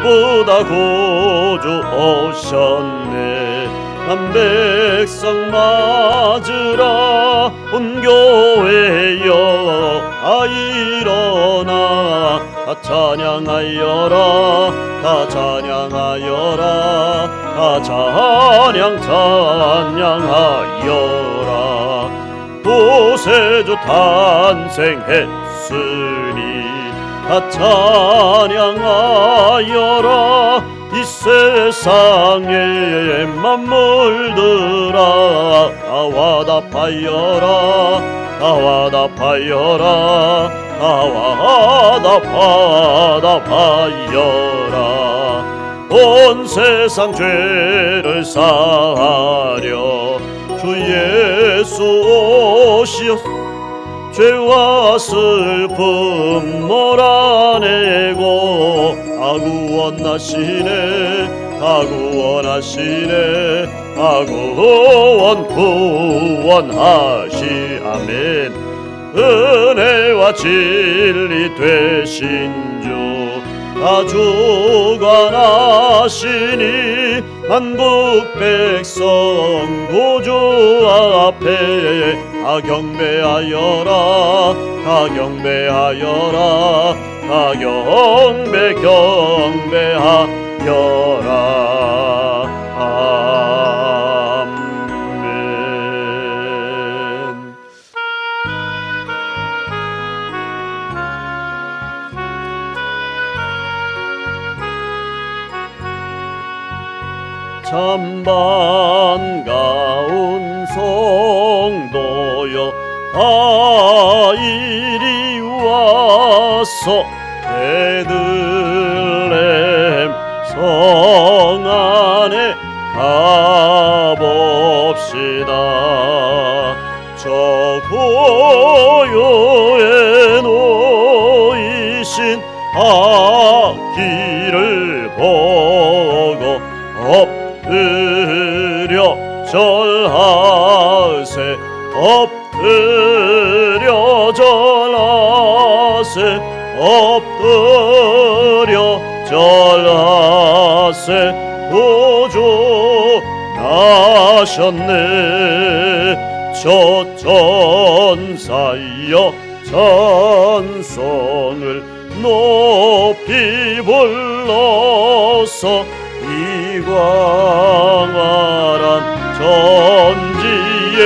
무엇보다 구주 오셨네. 난 백성 맞으라 온 교회여 일어나 다 찬양하여라 다 찬양하여라 다 찬양하여라. 구세주 탄생했으니 다 찬양하여라. 이 세상에 만물들아 나와 답하여라 나와 답하여라 나와 답하여라. 온 세상 죄를 사하려 주 예수 오시옵. 죄와 슬픔 몰아내고 구원하시네 구원하시네 구원하시. 아멘. 은혜와 진리 되신 주 다 주관하시니 만국 백성 구주 앞에 다 경배하여라 다 경배하여라 다 경배하여라. 참 반가운 성도여 다 이리 와서 베들레헴 성 안에 가봅시다. 저 고요에 놓이신 아기를 보고 엎드려 절하세 엎드려 절하세 엎드려 절하세. 구주 나셨네. 저 전사여 찬송을 높이 불러서 이 광활한 전지에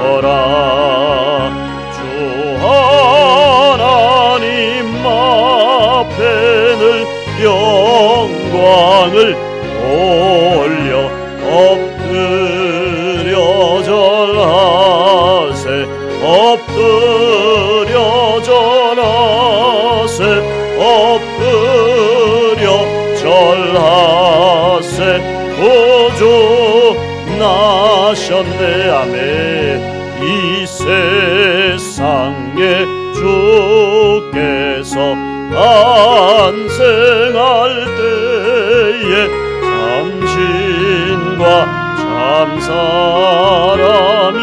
울리어라. 주 하나님 앞에는 영광을 올려 엎드려 절하세 엎드려 절하세 엎드려 절하세. 구주 나셨네. 아멘. 이 세상에 주께서 탄생할 때에 참신과 참사람이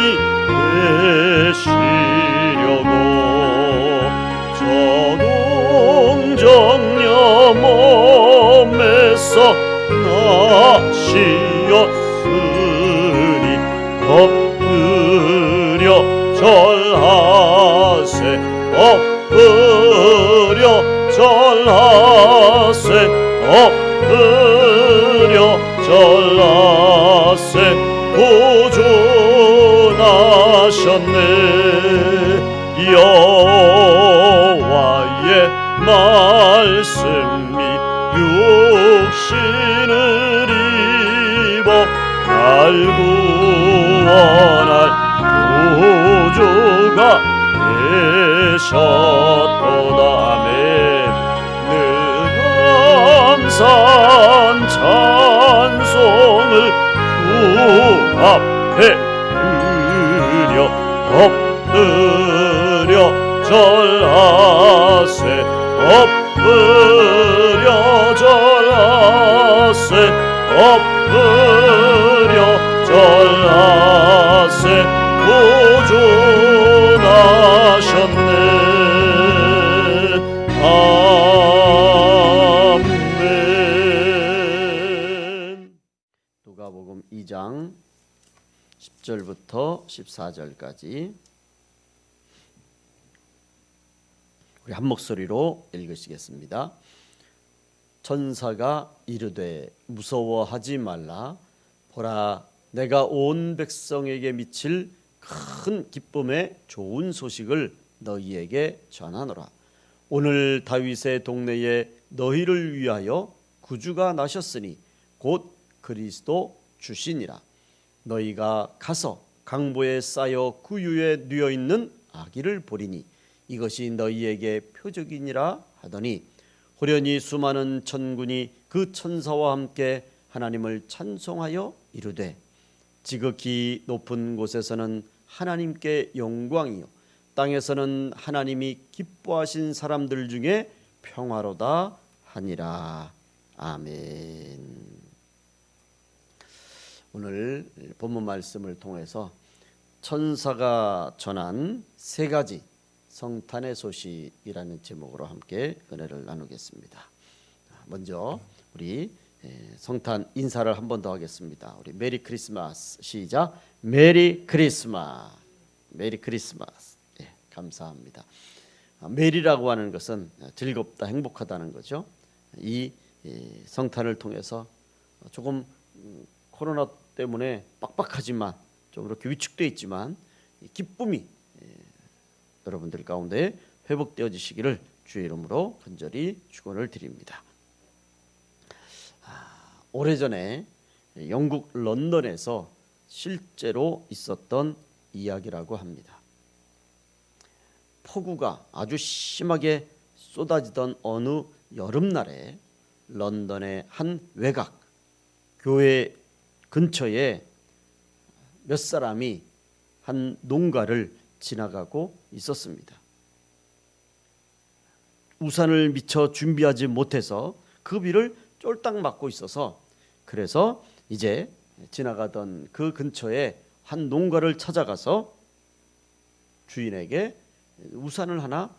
되시려고 저동정녀 몸에서 나시었으니 엎드려 절하세 엎드려 절하세 엎드려 절하세. 구주 나셨네. 여호와의 말씀이 육신을 입어 날 구원할 구주가 되셨도다. 아멘. 감사한 찬송을 주 앞에 드려 엎드려 절하세 엎드려 절하세 엎드려 절하세. 구주 나셨네. 2장 10절부터 14절까지 우리 한 목소리로 읽으시겠습니다. 천사가 이르되 무서워하지 말라. 보라, 내가 온 백성에게 미칠 큰 기쁨의 좋은 소식을 너희에게 전하노라. 오늘 다윗의 동네에 너희를 위하여 구주가 나셨으니 곧 그리스도 주시니라. 너희가 가서 강보에 쌓여 구유에 누워 있는 아기를 보리니 이것이 너희에게 표적이니라 하더니 호련히 수많은 천군이 그 천사와 함께 하나님을 찬송하여 이르되 지극히 높은 곳에서는 하나님께 영광이요 땅에서는 하나님이 기뻐하신 사람들 중에 평화로다 하니라. 아멘. 오늘 본문 말씀을 통해서 천사가 전한 세 가지 성탄의 소식이라는 제목으로 함께 은혜를 나누겠습니다. 먼저 우리 성탄 인사를 한 번 더 하겠습니다. 우리 메리 크리스마스 시작. 메리 크리스마스. 메리 크리스마스. 예, 감사합니다. 메리라고 하는 것은 즐겁다, 행복하다는 거죠. 이 성탄을 통해서 조금 코로나 때문에 빡빡하지만 좀 이렇게 위축되어 있지만 기쁨이 여러분들 가운데 회복되어지시기를 주의 이름으로 간절히 축원을 드립니다. 오래전에 영국 런던에서 실제로 있었던 이야기라고 합니다. 폭우가 아주 심하게 쏟아지던 어느 여름날에 런던의 한 외곽 교회 근처에 몇 사람이 한 농가를 지나가고 있었습니다. 우산을 미처 준비하지 못해서 그 비를 쫄딱 맞고 있어서 그래서 이제 지나가던 그 근처에 한 농가를 찾아가서 주인에게 우산을 하나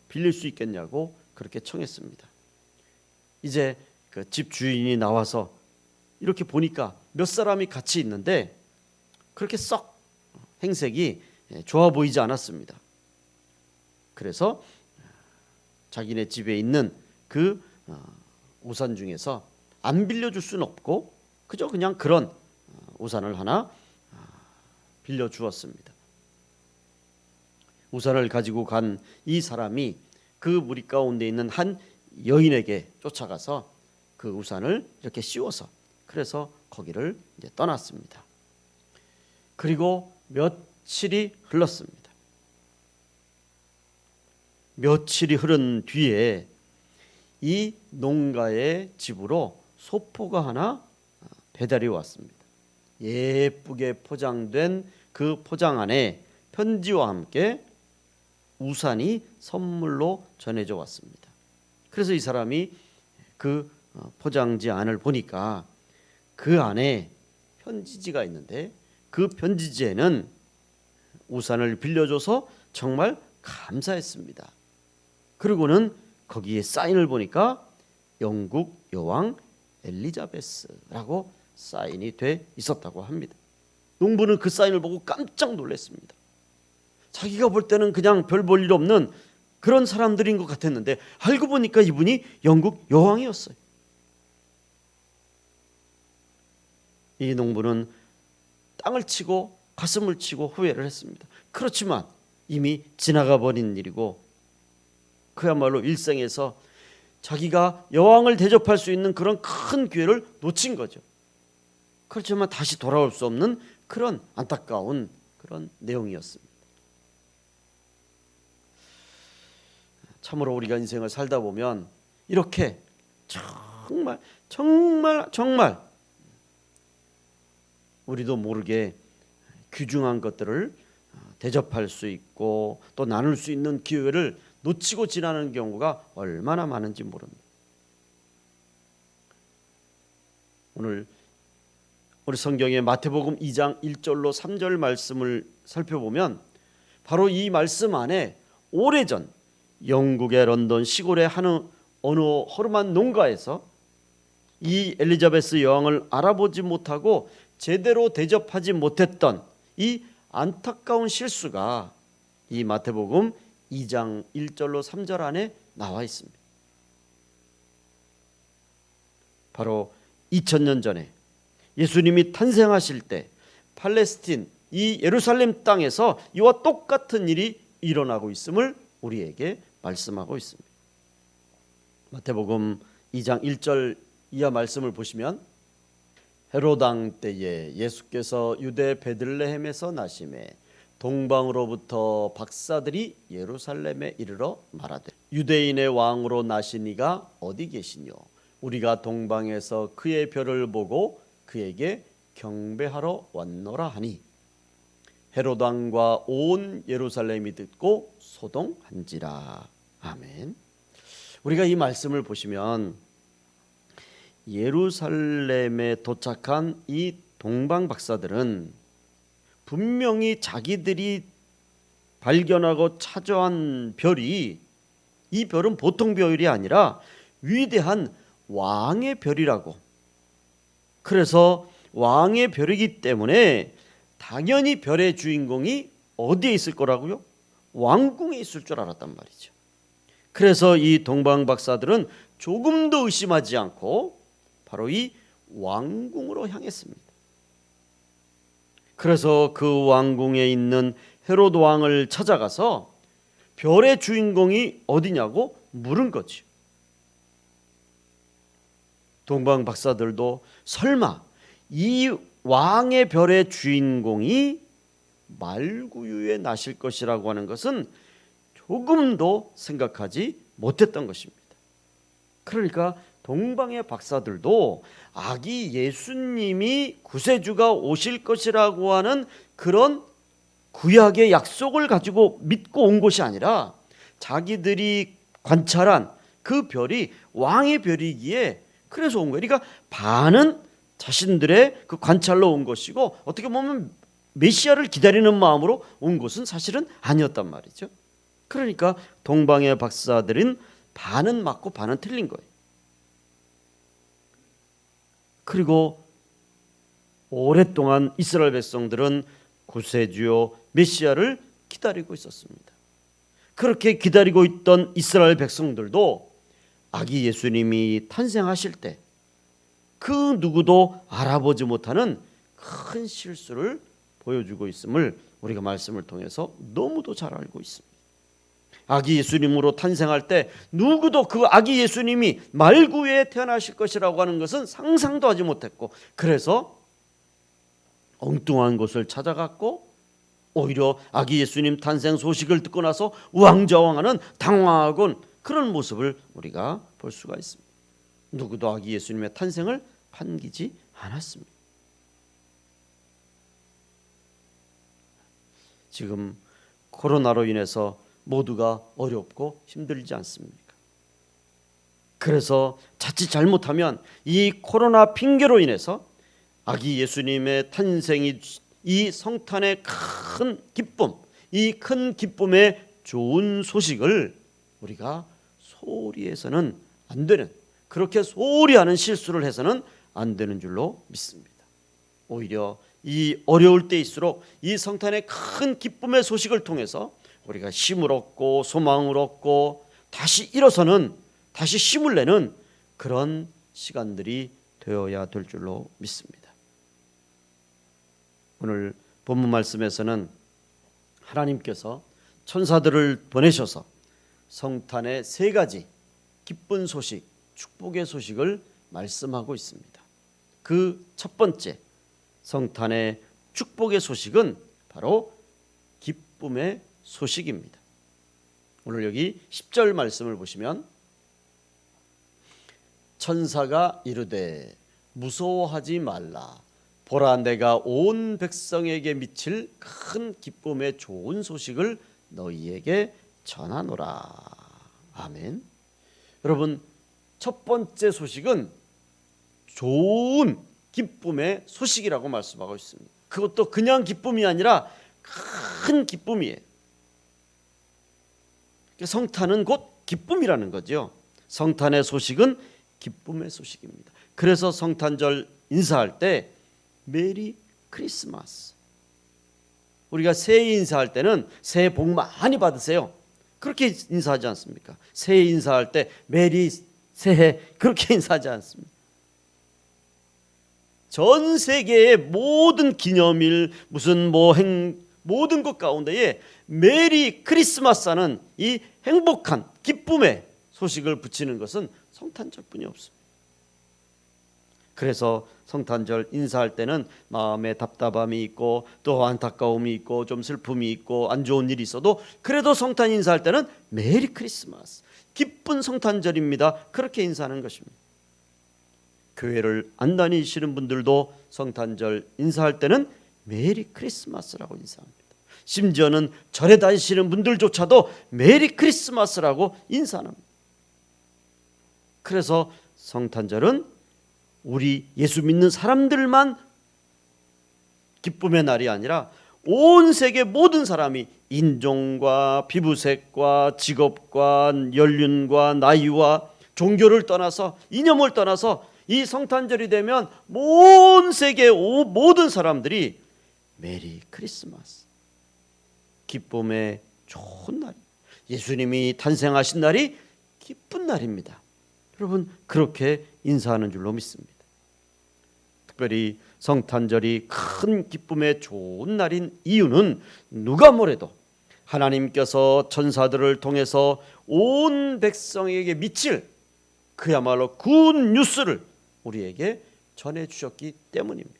빌릴 수 있겠냐고 그렇게 청했습니다. 이제 그 집 주인이 나와서 이렇게 보니까 몇 사람이 같이 있는데 그렇게 썩 행색이 좋아 보이지 않았습니다. 그래서 자기네 집에 있는 그 우산 중에서 안 빌려줄 수는 없고 그냥 그런 우산을 하나 빌려주었습니다. 우산을 가지고 간 이 사람이 그 무리 가운데 있는 한 여인에게 쫓아가서 그 우산을 이렇게 씌워서 그래서 거기를 이제 떠났습니다. 그리고 며칠이 흘렀습니다. 며칠이 흐른 뒤에 이 농가의 집으로 소포가 하나 배달이 왔습니다. 예쁘게 포장된 그 포장 안에 편지와 함께 우산이 선물로 전해져 왔습니다. 그래서 이 사람이 그 포장지 안을 보니까 그 안에 편지지가 있는데 그 편지지에는 우산을 빌려줘서 정말 감사했습니다. 그리고는 거기에 사인을 보니까 영국 여왕 엘리자베스라고 사인이 돼 있었다고 합니다. 농부는 그 사인을 보고 깜짝 놀랐습니다. 자기가 볼 때는 그냥 별 볼 일 없는 그런 사람들인 것 같았는데 알고 보니까 이분이 영국 여왕이었어요. 이 농부는 땅을 치고 가슴을 치고 후회를 했습니다. 그렇지만 이미 지나가 버린 일이고 그야말로 일생에서 자기가 여왕을 대접할 수 있는 그런 큰 기회를 놓친 거죠. 그렇지만 다시 돌아올 수 없는 그런 안타까운 그런 내용이었습니다. 참으로 우리가 인생을 살다 보면 이렇게 정말 우리도 모르게 귀중한 것들을 대접할 수 있고 또 나눌 수 있는 기회를 놓치고 지나는 경우가 얼마나 많은지 모릅니다. 오늘 우리 성경의 마태복음 2장 1절로 3절 말씀을 살펴보면 바로 이 말씀 안에 오래전 영국의 런던 시골의 어느 허름한 농가에서 이 엘리자베스 여왕을 알아보지 못하고 제대로 대접하지 못했던 이 안타까운 실수가 이 마태복음 2장 1절로 3절 안에 나와 있습니다. 바로 2000년 전에 예수님이 탄생하실 때 팔레스틴 이 예루살렘 땅에서 이와 똑같은 일이 일어나고 있음을 우리에게 말씀하고 있습니다. 마태복음 2장 1절 이하 말씀을 보시면 헤롯 왕 때에 예수께서 유대 베들레헴에서 나심에 동방으로부터 박사들이 예루살렘에 이르러 말하되 유대인의 왕으로 나신 이가 어디 계시뇨? 우리가 동방에서 그의 별을 보고 그에게 경배하러 왔노라 하니 헤롯 왕과 온 예루살렘이 듣고 소동한지라. 아멘. 우리가 이 말씀을 보시면 예루살렘에 도착한 이 동방 박사들은 분명히 자기들이 발견하고 찾아온 별이 이 별은 보통 별이 아니라 위대한 왕의 별이라고. 그래서 왕의 별이기 때문에 당연히 별의 주인공이 어디에 있을 거라고요? 왕궁에 있을 줄 알았단 말이죠. 그래서 이 동방 박사들은 조금도 의심하지 않고 바로 이 왕궁으로 향했습니다. 그래서 그 왕궁에 있는 헤롯 왕을 찾아가서 별의 주인공이 어디냐고 물은 거죠. 동방 박사들도 설마 이 왕의 별의 주인공이 말구유에 나실 것이라고 하는 것은 조금도 생각하지 못했던 것입니다. 그러니까 동방의 박사들도 아기 예수님이 구세주가 오실 것이라고 하는 그런 구약의 약속을 가지고 믿고 온 것이 아니라 자기들이 관찰한 그 별이 왕의 별이기에 그래서 온 거예요. 그러니까 반은 자신들의 그 관찰로 온 것이고 어떻게 보면 메시아를 기다리는 마음으로 온 것은 사실은 아니었단 말이죠. 그러니까 동방의 박사들은 반은 맞고 반은 틀린 거예요. 그리고 오랫동안 이스라엘 백성들은 구세주요 메시아를 기다리고 있었습니다. 그렇게 기다리고 있던 이스라엘 백성들도 아기 예수님이 탄생하실 때 그 누구도 알아보지 못하는 큰 실수를 보여주고 있음을 우리가 말씀을 통해서 너무도 잘 알고 있습니다. 아기 예수님으로 탄생할 때 누구도 그 아기 예수님이 말구에 태어나실 것이라고 하는 것은 상상도 하지 못했고, 그래서 엉뚱한 곳을 찾아갔고 오히려 아기 예수님 탄생 소식을 듣고 나서 우왕좌왕하는 당황하곤 그런 모습을 우리가 볼 수가 있습니다. 누구도 아기 예수님의 탄생을 반기지 않았습니다. 지금 코로나로 인해서 모두가 어렵고 힘들지 않습니까? 그래서 자칫 잘못하면 이 코로나 핑계로 인해서 아기 예수님의 탄생이 이 성탄의 큰 기쁨, 이 큰 기쁨의 좋은 소식을 우리가 소홀히 해서는 안 되는, 그렇게 소홀히 하는 실수를 해서는 안 되는 줄로 믿습니다. 오히려 이 어려울 때일수록 이 성탄의 큰 기쁨의 소식을 통해서 우리가 힘을 얻고 소망을 얻고 다시 일어서는, 다시 힘을 내는 그런 시간들이 되어야 될 줄로 믿습니다. 오늘 본문 말씀에서는 하나님께서 천사들을 보내셔서 성탄의 세 가지 기쁜 소식, 축복의 소식을 말씀하고 있습니다. 그 첫 번째 성탄의 축복의 소식은 바로 기쁨의 소식입니다. 오늘 여기 10절 말씀을 보시면 천사가 이르되 무서워하지 말라, 보라 내가 온 백성에게 미칠 큰 기쁨의 좋은 소식을 너희에게 전하노라. 아멘. 여러분, 첫 번째 소식은 좋은 기쁨의 소식이라고 말씀하고 있습니다. 그것도 그냥 기쁨이 아니라 큰 기쁨이에요. 성탄은 곧 기쁨이라는 거죠. 성탄의 소식은 기쁨의 소식입니다. 그래서 성탄절 인사할 때 메리 크리스마스. 우리가 새해 인사할 때는 새해 복 많이 받으세요, 그렇게 인사하지 않습니까? 새해 인사할 때 메리 새해 그렇게 인사하지 않습니다. 전 세계의 모든 기념일 무슨 모든 것 가운데에 메리 크리스마스라는 이 행복한 기쁨의 소식을 붙이는 것은 성탄절뿐이 없습니다. 그래서 성탄절 인사할 때는 마음에 답답함이 있고 또 안타까움이 있고 좀 슬픔이 있고 안 좋은 일이 있어도 그래도 성탄 인사할 때는 메리 크리스마스, 기쁜 성탄절입니다, 그렇게 인사하는 것입니다. 교회를 안 다니시는 분들도 성탄절 인사할 때는 메리 크리스마스라고 인사합니다. 심지어는 절에 다니시는 분들조차도 메리 크리스마스라고 인사합니다. 그래서 성탄절은 우리 예수 믿는 사람들만 기쁨의 날이 아니라 온 세계 모든 사람이 인종과 피부색과 직업과 연륜과 나이와 종교를 떠나서 이념을 떠나서 이 성탄절이 되면 온 세계 모든 사람들이 메리 크리스마스, 기쁨의 좋은 날, 예수님이 탄생하신 날이 기쁜 날입니다. 여러분, 그렇게 인사하는 줄로 믿습니다. 특별히 성탄절이 큰 기쁨의 좋은 날인 이유는 누가 뭐래도 하나님께서 천사들을 통해서 온 백성에게 미칠 그야말로 굿 뉴스를 우리에게 전해주셨기 때문입니다.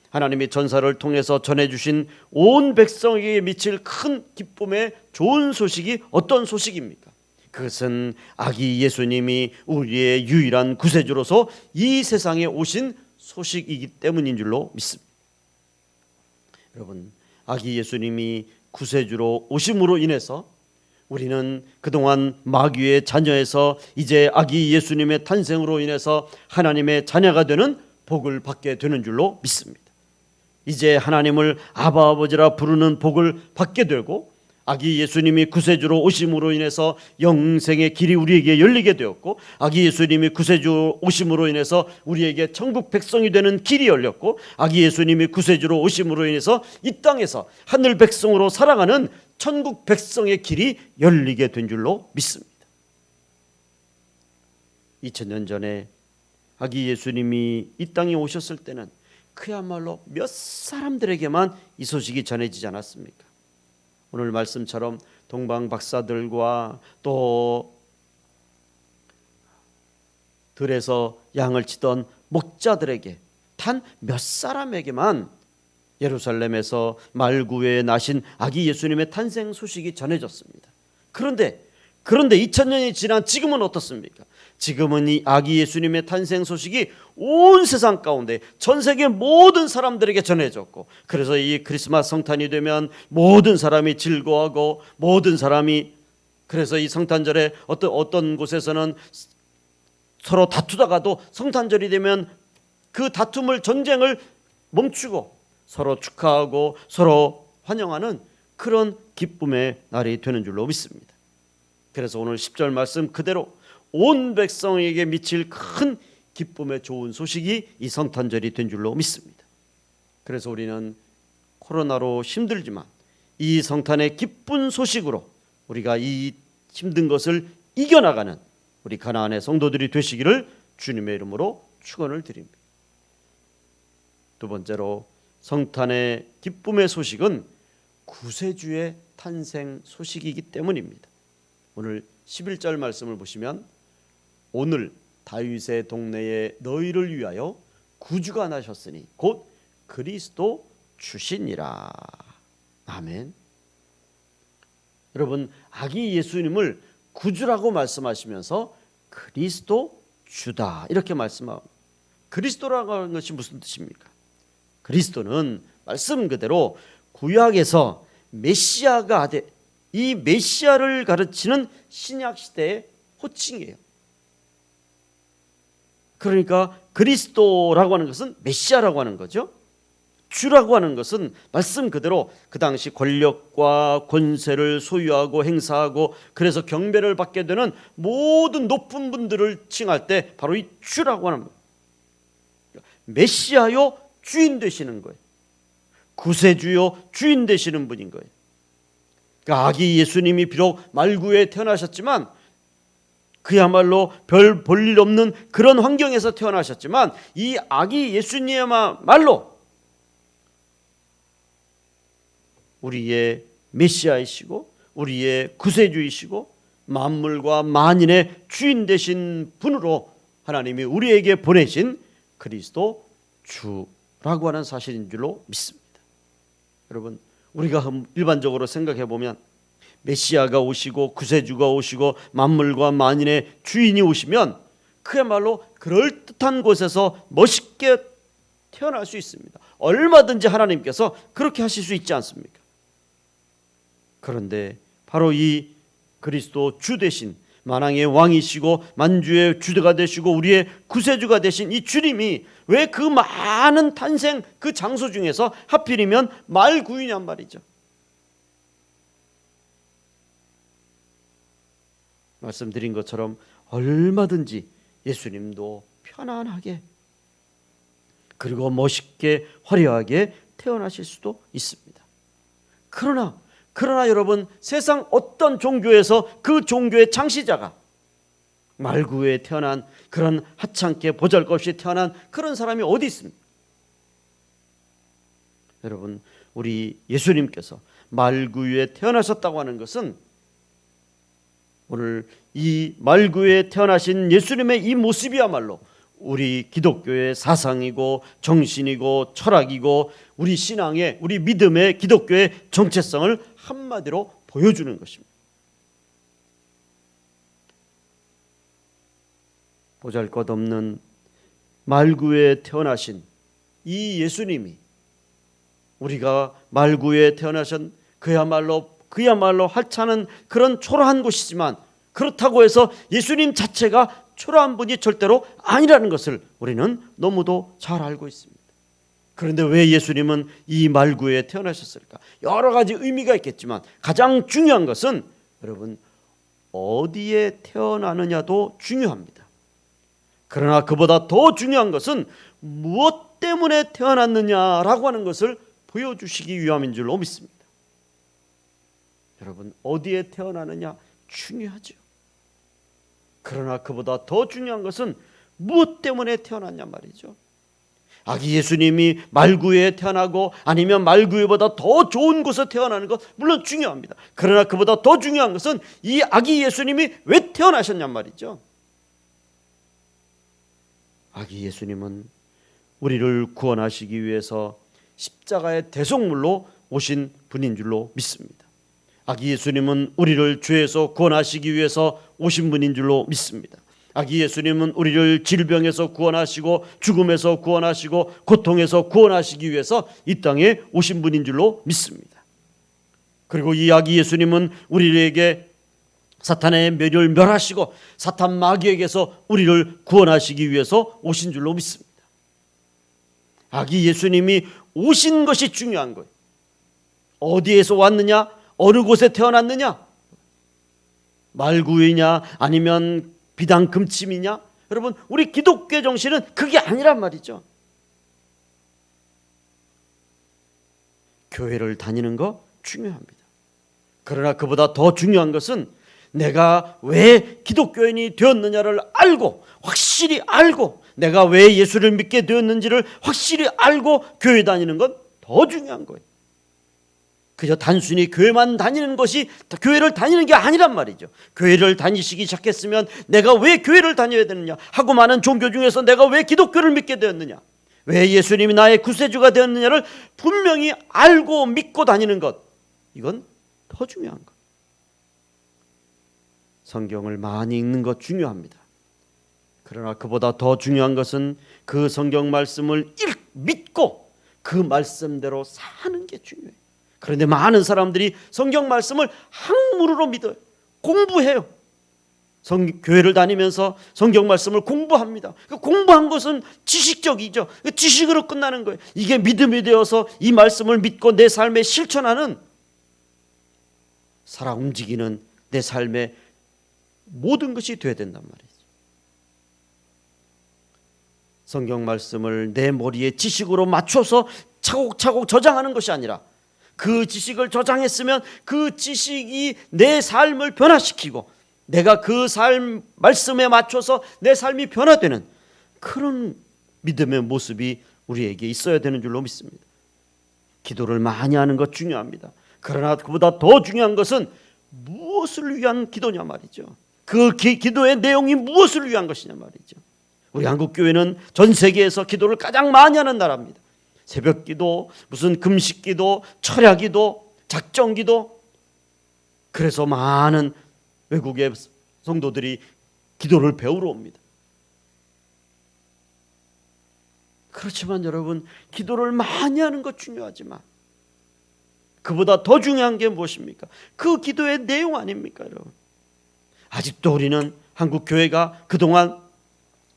하나님이 전사를 통해서 전해주신 온 백성에게 미칠 큰 기쁨의 좋은 소식이 어떤 소식입니까? 그것은 아기 예수님이 우리의 유일한 구세주로서 이 세상에 오신 소식이기 때문인 줄로 믿습니다. 여러분, 아기 예수님이 구세주로 오심으로 인해서 우리는 그동안 마귀의 자녀에서 이제 아기 예수님의 탄생으로 인해서 하나님의 자녀가 되는 복을 받게 되는 줄로 믿습니다. 이제 하나님을 아바 아버지라 부르는 복을 받게 되고 아기 예수님이 구세주로 오심으로 인해서 영생의 길이 우리에게 열리게 되었고 아기 예수님이 구세주 오심으로 인해서 우리에게 천국 백성이 되는 길이 열렸고 아기 예수님이 구세주로 오심으로 인해서 이 땅에서 하늘 백성으로 살아가는 천국 백성의 길이 열리게 된 줄로 믿습니다. 2000년 전에 아기 예수님이 이 땅에 오셨을 때는 그야말로 몇 사람들에게만 이 소식이 전해지지 않았습니까? 오늘 말씀처럼 동방 박사들과 또 들에서 양을 치던 목자들에게 단 몇 사람에게만 예루살렘에서 말구에 나신 아기 예수님의 탄생 소식이 전해졌습니다. 그런데 2000년이 지난 지금은 어떻습니까? 지금은 이 아기 예수님의 탄생 소식이 온 세상 가운데 전 세계 모든 사람들에게 전해졌고 그래서 이 크리스마스 성탄이 되면 모든 사람이 즐거워하고 모든 사람이 그래서 이 성탄절에 어떤 곳에서는 서로 다투다가도 성탄절이 되면 그 다툼을 전쟁을 멈추고 서로 축하하고 서로 환영하는 그런 기쁨의 날이 되는 줄로 믿습니다. 그래서 오늘 10절 말씀 그대로 온 백성에게 미칠 큰 기쁨의 좋은 소식이 이 성탄절이 된 줄로 믿습니다. 그래서 우리는 코로나로 힘들지만 이 성탄의 기쁜 소식으로 우리가 이 힘든 것을 이겨나가는 우리 가나안의 성도들이 되시기를 주님의 이름으로 축원을 드립니다. 두 번째로 성탄의 기쁨의 소식은 구세주의 탄생 소식이기 때문입니다. 오늘 11절 말씀을 보시면 오늘 다윗의 동네에 너희를 위하여 구주가 나셨으니 곧 그리스도 주시니라. 아멘. 여러분, 아기 예수님을 구주라고 말씀하시면서 그리스도 주다 이렇게 말씀합니다. 그리스도라고 하는 것이 무슨 뜻입니까? 그리스도는 말씀 그대로 구약에서 메시아가 이 메시아를 가르치는 신약 시대의 호칭이에요. 그러니까 그리스도라고 하는 것은 메시아라고 하는 거죠. 주라고 하는 것은 말씀 그대로 그 당시 권력과 권세를 소유하고 행사하고 그래서 경배를 받게 되는 모든 높은 분들을 칭할 때 바로 이 주라고 하는 거예요. 메시아요 주인 되시는 거예요. 구세주요 주인 되시는 분인 거예요. 그러니까 아기 예수님이 비록 말구에 태어나셨지만 그야말로 별 볼일 없는 그런 환경에서 태어나셨지만 이 아기 예수님이야말로 우리의 메시아이시고 우리의 구세주이시고 만물과 만인의 주인 되신 분으로 하나님이 우리에게 보내신 그리스도 주라고 하는 사실인 줄로 믿습니다. 여러분, 우리가 일반적으로 생각해 보면 메시아가 오시고 구세주가 오시고 만물과 만인의 주인이 오시면 그야말로 그럴듯한 곳에서 멋있게 태어날 수 있습니다. 얼마든지 하나님께서 그렇게 하실 수 있지 않습니까? 그런데 바로 이 그리스도 주 되신 만왕의 왕이시고 만주의 주가 되시고 우리의 구세주가 되신 이 주님이 왜 그 많은 탄생 그 장소 중에서 하필이면 말구이냔 말이죠. 말씀드린 것처럼 얼마든지 예수님도 편안하게 그리고 멋있게 화려하게 태어나실 수도 있습니다. 그러나 여러분, 세상 어떤 종교에서 그 종교의 창시자가 말구에 태어난 그런 하찮게 보잘것없이 태어난 그런 사람이 어디 있습니까? 여러분, 우리 예수님께서 말구에 태어나셨다고 하는 것은 오늘 이 말구에 태어나신 예수님의 이 모습이야말로 우리 기독교의 사상이고 정신이고 철학이고 우리 신앙의 우리 믿음의 기독교의 정체성을 한마디로 보여주는 것입니다. 보잘것없는 말구에 태어나신 이 예수님이 우리가 말구에 태어나신 그야말로 하찮은 그런 초라한 곳이지만 그렇다고 해서 예수님 자체가 초라한 분이 절대로 아니라는 것을 우리는 너무도 잘 알고 있습니다. 그런데 왜 예수님은 이 말구에 태어나셨을까? 여러 가지 의미가 있겠지만 가장 중요한 것은 여러분 어디에 태어나느냐도 중요합니다. 그러나 그보다 더 중요한 것은 무엇 때문에 태어났느냐라고 하는 것을 보여주시기 위함인 줄로 믿습니다. 여러분 어디에 태어나느냐 중요하죠. 그러나 그보다 더 중요한 것은 무엇 때문에 태어났냐 말이죠. 아기 예수님이 말구에 태어나고 아니면 말구에보다 더 좋은 곳에 태어나는 것 물론 중요합니다. 그러나 그보다 더 중요한 것은 이 아기 예수님이 왜 태어나셨냔 말이죠. 아기 예수님은 우리를 구원하시기 위해서 십자가의 대속물로 오신 분인 줄로 믿습니다. 아기 예수님은 우리를 죄에서 구원하시기 위해서 오신 분인 줄로 믿습니다. 아기 예수님은 우리를 질병에서 구원하시고 죽음에서 구원하시고 고통에서 구원하시기 위해서 이 땅에 오신 분인 줄로 믿습니다. 그리고 이 아기 예수님은 우리에게 사탄의 멸을 멸하시고 사탄 마귀에게서 우리를 구원하시기 위해서 오신 줄로 믿습니다. 아기 예수님이 오신 것이 중요한 거예요. 어디에서 왔느냐? 어느 곳에 태어났느냐? 말구이냐 아니면 비단 금침이냐? 여러분 우리 기독교 정신은 그게 아니란 말이죠. 교회를 다니는 거 중요합니다. 그러나 그보다 더 중요한 것은 내가 왜 기독교인이 되었느냐를 알고 확실히 알고 내가 왜 예수를 믿게 되었는지를 확실히 알고 교회 다니는 건 더 중요한 거예요. 그저 단순히 교회만 다니는 것이 교회를 다니는 게 아니란 말이죠. 교회를 다니시기 시작했으면 내가 왜 교회를 다녀야 되느냐 하고 많은 종교 중에서 내가 왜 기독교를 믿게 되었느냐 왜 예수님이 나의 구세주가 되었느냐를 분명히 알고 믿고 다니는 것 이건 더 중요한 것. 성경을 많이 읽는 것 중요합니다. 그러나 그보다 더 중요한 것은 그 성경 말씀을 믿고 그 말씀대로 사는 게 중요해요. 그런데 많은 사람들이 성경 말씀을 학문으로 믿어요. 공부해요. 교회를 다니면서 성경 말씀을 공부합니다. 공부한 것은 지식적이죠. 지식으로 끝나는 거예요. 이게 믿음이 되어서 이 말씀을 믿고 내 삶에 실천하는 살아 움직이는 내 삶의 모든 것이 돼야 된단 말이죠. 성경 말씀을 내 머리에 지식으로 맞춰서 차곡차곡 저장하는 것이 아니라 그 지식을 저장했으면 그 지식이 내 삶을 변화시키고 내가 그 삶 말씀에 맞춰서 내 삶이 변화되는 그런 믿음의 모습이 우리에게 있어야 되는 줄로 믿습니다. 기도를 많이 하는 것 중요합니다. 그러나 그보다 더 중요한 것은 무엇을 위한 기도냐 말이죠. 그 기도의 내용이 무엇을 위한 것이냐 말이죠. 우리 한국교회는 전 세계에서 기도를 가장 많이 하는 나라입니다. 새벽기도, 무슨 금식기도, 철야기도, 작정기도. 그래서 많은 외국의 성도들이 기도를 배우러 옵니다. 그렇지만 여러분, 기도를 많이 하는 것 중요하지만 그보다 더 중요한 게 무엇입니까? 그 기도의 내용 아닙니까, 여러분? 아직도 우리는 한국 교회가 그동안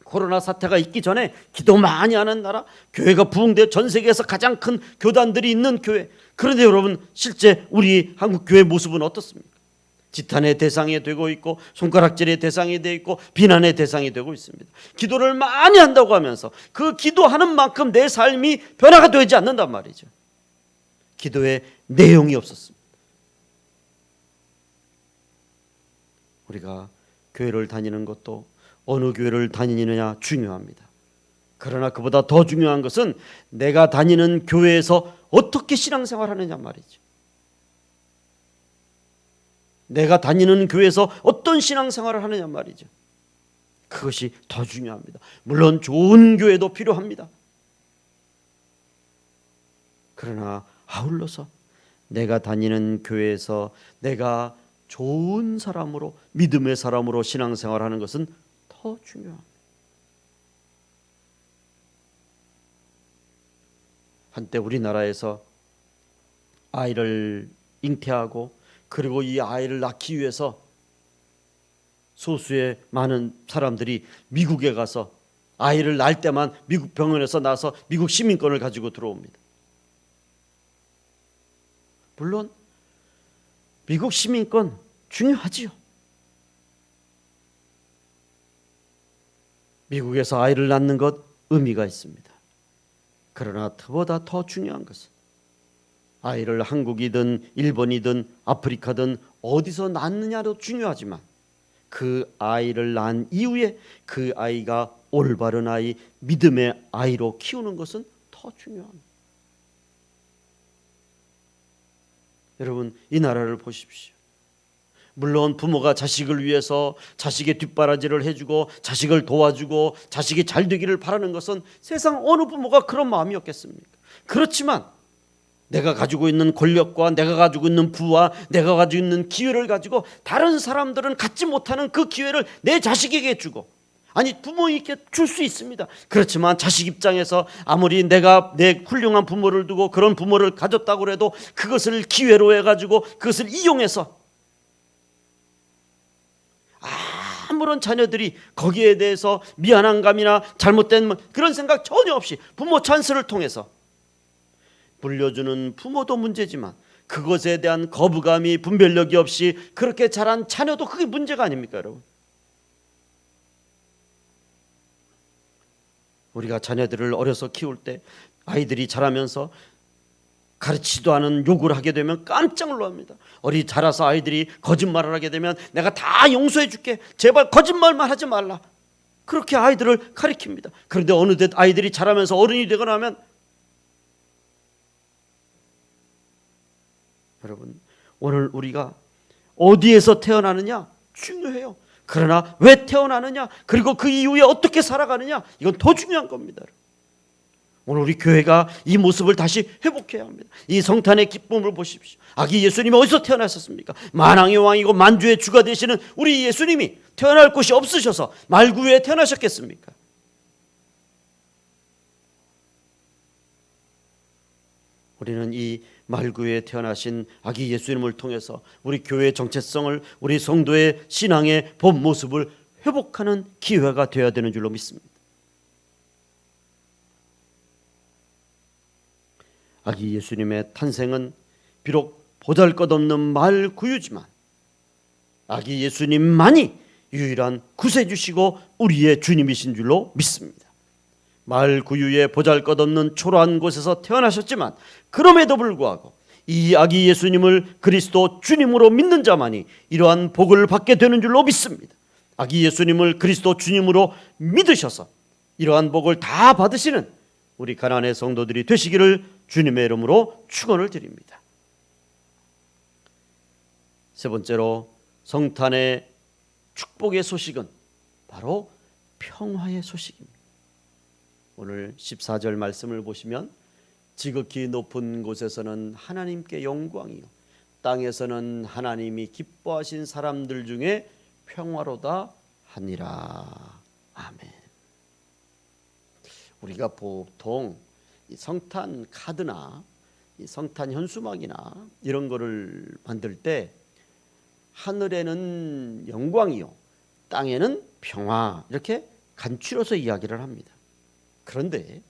코로나 사태가 있기 전에 기도 많이 하는 나라, 교회가 부흥되어 전 세계에서 가장 큰 교단들이 있는 교회. 그런데 여러분, 실제 우리 한국 교회의 모습은 어떻습니까? 지탄의 대상이 되고 있고 손가락질의 대상이 되어 있고 비난의 대상이 되고 있습니다. 기도를 많이 한다고 하면서 그 기도하는 만큼 내 삶이 변화가 되지 않는단 말이죠. 기도의 내용이 없었습니다. 우리가 교회를 다니는 것도 어느 교회를 다니느냐 중요합니다. 그러나 그보다 더 중요한 것은 내가 다니는 교회에서 어떻게 신앙생활하느냐 말이죠. 내가 다니는 교회에서 어떤 신앙생활을 하느냐 말이죠. 그것이 더 중요합니다. 물론 좋은 교회도 필요합니다. 그러나 아울러서 내가 다니는 교회에서 내가 좋은 사람으로, 믿음의 사람으로 신앙생활하는 것은 더 중요합니다. 한때 우리나라에서 아이를 잉태하고 그리고 이 아이를 낳기 위해서 소수의 많은 사람들이 미국에 가서 아이를 낳을 때만 미국 병원에서 나서 미국 시민권을 가지고 들어옵니다. 물론 미국 시민권 중요하지요. 미국에서 아이를 낳는 것 의미가 있습니다. 그러나 그보다 더 중요한 것은 아이를 한국이든 일본이든 아프리카든 어디서 낳느냐도 중요하지만 그 아이를 낳은 이후에 그 아이가 올바른 아이, 믿음의 아이로 키우는 것은 더 중요합니다. 여러분, 이 나라를 보십시오. 물론 부모가 자식을 위해서 자식의 뒷바라지를 해주고 자식을 도와주고 자식이 잘 되기를 바라는 것은 세상 어느 부모가 그런 마음이었겠습니까? 그렇지만 내가 가지고 있는 권력과 내가 가지고 있는 부와 내가 가지고 있는 기회를 가지고 다른 사람들은 갖지 못하는 그 기회를 내 자식에게 주고, 아니 부모에게 줄 수 있습니다. 그렇지만 자식 입장에서 아무리 내가 내 훌륭한 부모를 두고 그런 부모를 가졌다고 해도 그것을 기회로 해가지고 그것을 이용해서 아무런 자녀들이 거기에 대해서 미안한 감이나 잘못된 그런 생각 전혀 없이 부모 찬스를 통해서 물려주는 부모도 문제지만 그것에 대한 거부감이 분별력이 없이 그렇게 자란 자녀도 그게 문제가 아닙니까, 여러분? 우리가 자녀들을 어려서 키울 때 아이들이 자라면서 가르치지도 않은 요구를 하게 되면 깜짝 놀랍니다. 어리 자라서 아이들이 거짓말을 하게 되면 내가 다 용서해 줄게, 제발 거짓말만 하지 말라, 그렇게 아이들을 가르칩니다. 그런데 어느덧 아이들이 자라면서 어른이 되거나 하면, 여러분, 오늘 우리가 어디에서 태어나느냐 중요해요. 그러나 왜 태어나느냐, 그리고 그 이후에 어떻게 살아가느냐, 이건 더 중요한 겁니다. 오늘 우리 교회가 이 모습을 다시 회복해야 합니다. 이 성탄의 기쁨을 보십시오. 아기 예수님이 어디서 태어나셨습니까? 만왕의 왕이고 만주의 주가 되시는 우리 예수님이 태어날 곳이 없으셔서 말구에 태어나셨겠습니까? 우리는 이 말구에 태어나신 아기 예수님을 통해서 우리 교회의 정체성을, 우리 성도의 신앙의 본 모습을 회복하는 기회가 되어야 되는 줄로 믿습니다. 아기 예수님의 탄생은 비록 보잘것없는 말구유지만 아기 예수님만이 유일한 구세주시고 우리의 주님이신 줄로 믿습니다. 마을 구유에 보잘것없는 초라한 곳에서 태어나셨지만 그럼에도 불구하고 이 아기 예수님을 그리스도 주님으로 믿는 자만이 이러한 복을 받게 되는 줄로 믿습니다. 아기 예수님을 그리스도 주님으로 믿으셔서 이러한 복을 다 받으시는 우리 가나안의 성도들이 되시기를 주님의 이름으로 축원을 드립니다. 세 번째로 성탄의 축복의 소식은 바로 평화의 소식입니다. 오늘 14절 말씀을 보시면 지극히 높은 곳에서는 하나님께 영광이요 땅에서는 하나님이 기뻐하신 사람들 중에 평화로다 하니라. 아멘. 우리가 보통 이 성탄 카드나 이 성탄 현수막이나 이런 거를 만들 때 하늘에는 영광이요 땅에는 평화 이렇게 간추려서 이야기를 합니다. 그런데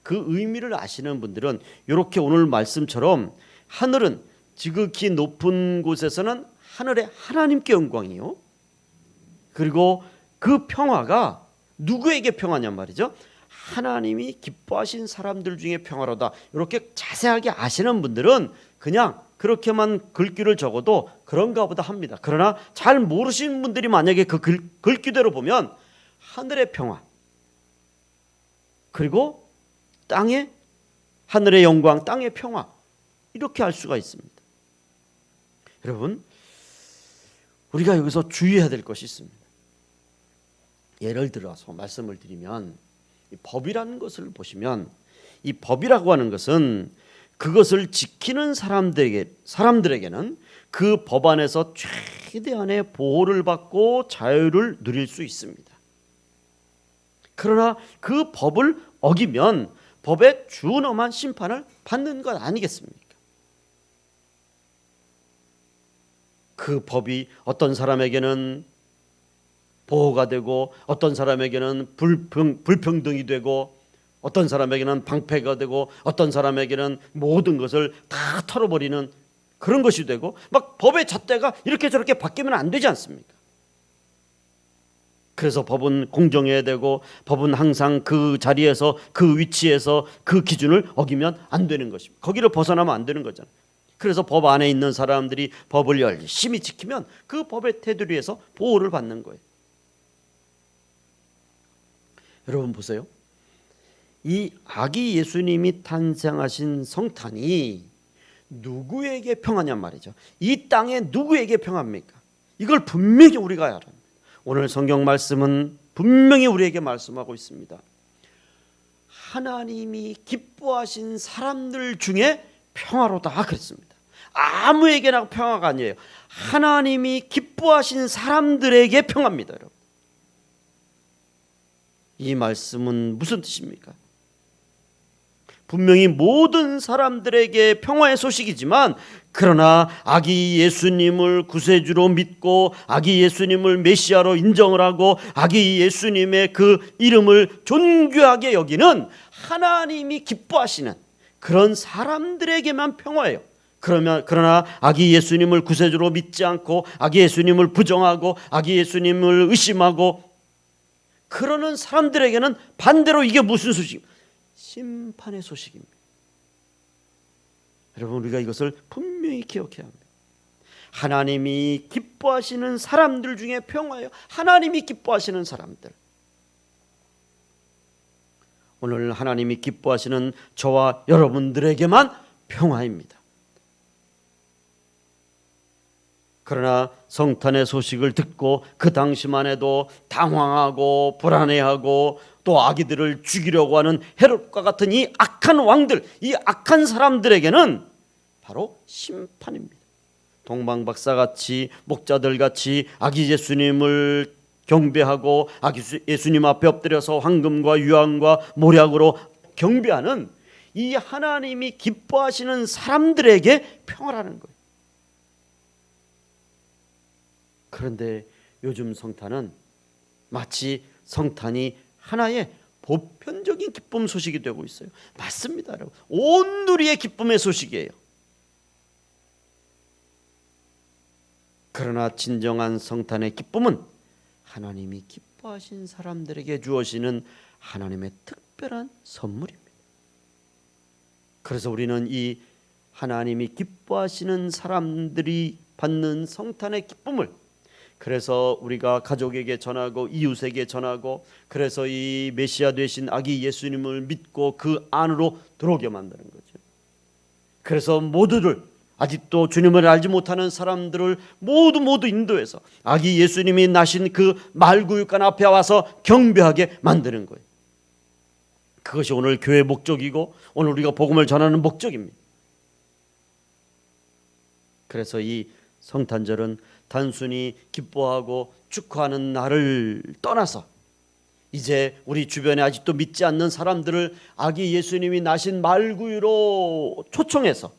그 의미를 아시는 분들은 이렇게 오늘 말씀처럼 하늘은 지극히 높은 곳에서는 하늘에 하나님께 영광이요 그리고 그 평화가 누구에게 평화냔 말이죠. 하나님이 기뻐하신 사람들 중에 평화로다. 이렇게 자세하게 아시는 분들은 그냥 그렇게만 글귀를 적어도 그런가 보다 합니다. 그러나 잘 모르시는 분들이 만약에 그 글귀대로 보면 하늘의 평화 그리고 땅의 하늘의 영광 땅의 평화 이렇게 알 수가 있습니다. 여러분 우리가 여기서 주의해야 될 것이 있습니다. 예를 들어서 말씀을 드리면 이 법이라는 것을 보시면 이 법이라고 하는 것은 그것을 지키는 사람들에게는 그 법 안에서 최대한의 보호를 받고 자유를 누릴 수 있습니다. 그러나 그 법을 어기면 법에 준엄한 심판을 받는 것 아니겠습니까? 그 법이 어떤 사람에게는 보호가 되고 어떤 사람에게는 불평등이 되고 어떤 사람에게는 방패가 되고 어떤 사람에게는 모든 것을 다 털어버리는 그런 것이 되고 막 법의 잣대가 이렇게 저렇게 바뀌면 안 되지 않습니까? 그래서 법은 공정해야 되고 법은 항상 그 자리에서 그 위치에서 그 기준을 어기면 안 되는 것입니다. 거기를 벗어나면 안 되는 거잖아요. 그래서 법 안에 있는 사람들이 법을 열심히 지키면 그 법의 테두리에서 보호를 받는 거예요. 여러분 보세요. 이 아기 예수님이 탄생하신 성탄이 누구에게 평화냔 말이죠. 이 땅에 누구에게 평화입니까? 이걸 분명히 우리가 알아야 합니다. 오늘 성경 말씀은 분명히 우리에게 말씀하고 있습니다. 하나님이 기뻐하신 사람들 중에 평화로다 그랬습니다. 아무에게나 평화가 아니에요. 하나님이 기뻐하신 사람들에게 평화입니다. 여러분. 이 말씀은 무슨 뜻입니까? 분명히 모든 사람들에게 평화의 소식이지만 그러나 아기 예수님을 구세주로 믿고 아기 예수님을 메시아로 인정을 하고 아기 예수님의 그 이름을 존귀하게 여기는 하나님이 기뻐하시는 그런 사람들에게만 평화예요. 그러나 아기 예수님을 구세주로 믿지 않고 아기 예수님을 부정하고 아기 예수님을 의심하고 그러는 사람들에게는 반대로 이게 무슨 소식입니까? 심판의 소식입니다. 여러분 우리가 이것을 분명히 기억해야 합니다. 하나님이 기뻐하시는 사람들 중에 평화예요. 하나님이 기뻐하시는 사람들. 오늘 하나님이 기뻐하시는 저와 여러분들에게만 평화입니다. 그러나 성탄의 소식을 듣고 그 당시만 해도 당황하고 불안해하고 또 아기들을 죽이려고 하는 헤롯과 같은 이 악한 왕들, 이 악한 사람들에게는 바로 심판입니다. 동방박사같이 목자들같이 아기 예수님을 경배하고 아기 예수님 앞에 엎드려서 황금과 유황과 모략으로 경배하는 이 하나님이 기뻐하시는 사람들에게 평화라는 거예요. 그런데 요즘 성탄은 마치 성탄이 하나의 보편적인 기쁨 소식이 되고 있어요. 맞습니다, 여러분. 온 누리의 기쁨의 소식이에요. 그러나 진정한 성탄의 기쁨은 하나님이 기뻐하신 사람들에게 주어지는 하나님의 특별한 선물입니다. 그래서 우리는 이 하나님이 기뻐하시는 사람들이 받는 성탄의 기쁨을, 그래서 우리가 가족에게 전하고 이웃에게 전하고, 그래서 이 메시아 되신 아기 예수님을 믿고 그 안으로 들어오게 만드는 거죠. 그래서 모두를, 아직도 주님을 알지 못하는 사람들을 모두 인도해서 아기 예수님이 나신 그 말구육관 앞에 와서 경배하게 만드는 거예요. 그것이 오늘 교회의 목적이고 오늘 우리가 복음을 전하는 목적입니다. 그래서 이 성탄절은 단순히 기뻐하고 축하하는 날을 떠나서 이제 우리 주변에 아직도 믿지 않는 사람들을 아기 예수님이 나신 말구유로 초청해서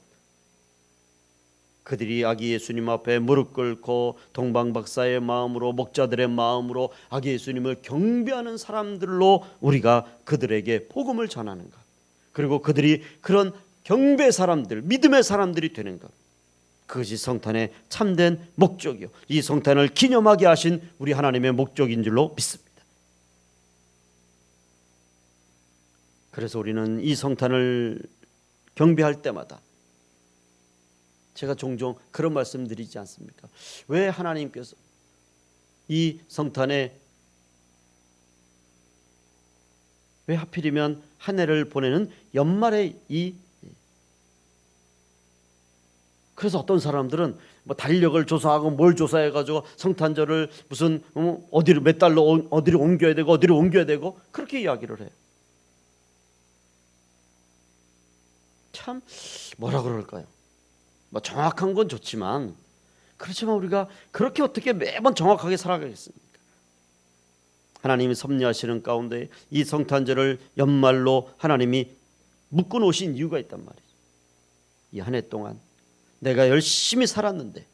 그들이 아기 예수님 앞에 무릎 꿇고 동방박사의 마음으로, 목자들의 마음으로 아기 예수님을 경배하는 사람들로 우리가 그들에게 복음을 전하는 것, 그리고 그들이 그런 경배 사람들, 믿음의 사람들이 되는 것, 그것이 성탄의 참된 목적이요, 이 성탄을 기념하게 하신 우리 하나님의 목적인 줄로 믿습니다. 그래서 우리는 이 성탄을 경배할 때마다 제가 종종 그런 말씀 드리지 않습니까? 왜 하나님께서 이 성탄에 왜 하필이면 한 해를 보내는 연말에 그래서 어떤 사람들은 뭐 달력을 조사하고 뭘 조사해가지고 성탄절을 무슨 어디로 몇 달로 어디로 옮겨야 되고 어디로 옮겨야 되고 그렇게 이야기를 해요. 참 뭐라 그럴까요? 뭐 정확한 건 좋지만, 그렇지만 우리가 그렇게 어떻게 매번 정확하게 살아가겠습니까? 하나님이 섭리하시는 가운데 이 성탄절을 연말로 하나님이 묶어 놓으신 이유가 있단 말이죠. 이 한 해 동안 내가 열심히 살았는데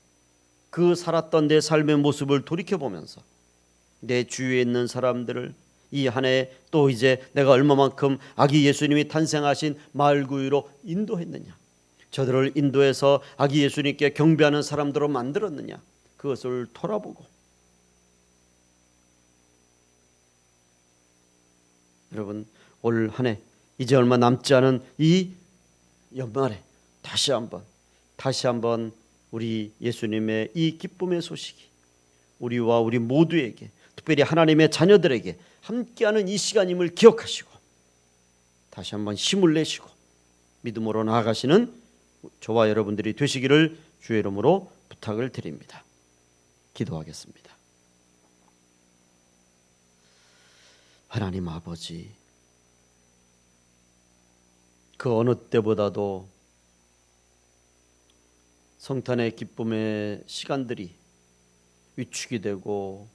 그 살았던 내 삶의 모습을 돌이켜보면서 내 주위에 있는 사람들을 이 한 해 또 이제 내가 얼마만큼 아기 예수님이 탄생하신 말구유로 인도했느냐, 저들을 인도해서 아기 예수님께 경배하는 사람들로 만들었느냐, 그것을 돌아보고, 여러분 올 한 해 이제 얼마 남지 않은 이 연말에 다시 한번 우리 예수님의 이 기쁨의 소식이 우리와 우리 모두에게, 특별히 하나님의 자녀들에게 함께하는 이 시간임을 기억하시고 다시 한번 힘을 내시고 믿음으로 나아가시는 저와 여러분들이 되시기를 주의 이름으로 부탁을 드립니다. 기도하겠습니다. 하나님 아버지, 그 어느 때보다도 성탄의 기쁨의 시간들이 위축이 되고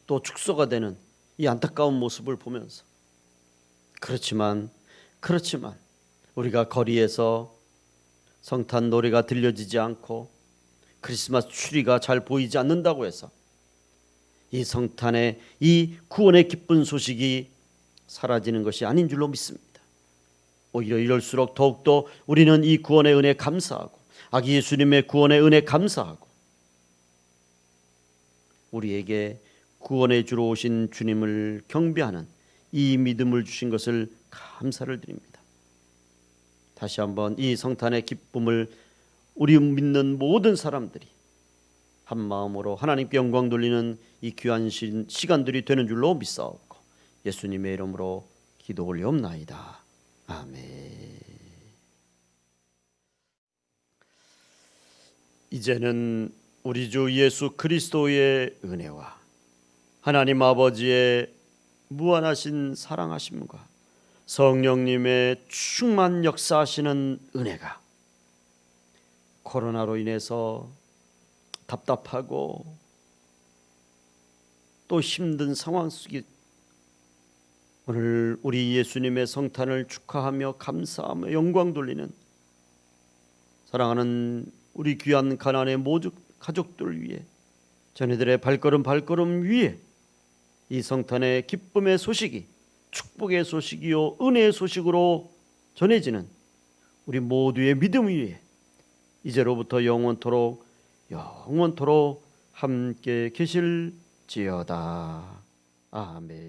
또 축소가 되는 이 안타까운 모습을 보면서, 그렇지만 우리가 거리에서 성탄 노래가 들려지지 않고 크리스마스 추리가 잘 보이지 않는다고 해서 이 성탄의 이 구원의 기쁜 소식이 사라지는 것이 아닌 줄로 믿습니다. 오히려 이럴수록 더욱더 우리는 이 구원의 은혜에 감사하고 아기 예수님의 구원의 은혜에 감사하고 우리에게 구원해 주러 오신 주님을 경배하는 이 믿음을 주신 것을 감사를 드립니다. 다시 한번 이 성탄의 기쁨을 우리 믿는 모든 사람들이 한 마음으로 하나님께 영광 돌리는 이 귀한 시간들이 되는 줄로 믿사옵고 예수님의 이름으로 기도 올리옵나이다. 아멘. 이제는 우리 주 예수 그리스도의 은혜와 하나님 아버지의 무한하신 사랑하심과 성령님의 충만 역사하시는 은혜가 코로나로 인해서 답답하고 또 힘든 상황 속에 오늘 우리 예수님의 성탄을 축하하며 감사하며 영광 돌리는 사랑하는 우리 귀한 가난의 모든 가족들 위해, 자녀들의 발걸음 위에 이 성탄의 기쁨의 소식이 축복의 소식이요 은혜의 소식으로 전해지는 우리 모두의 믿음 위에 이제로부터 영원토록 함께 계실 주옵지어다. 아멘.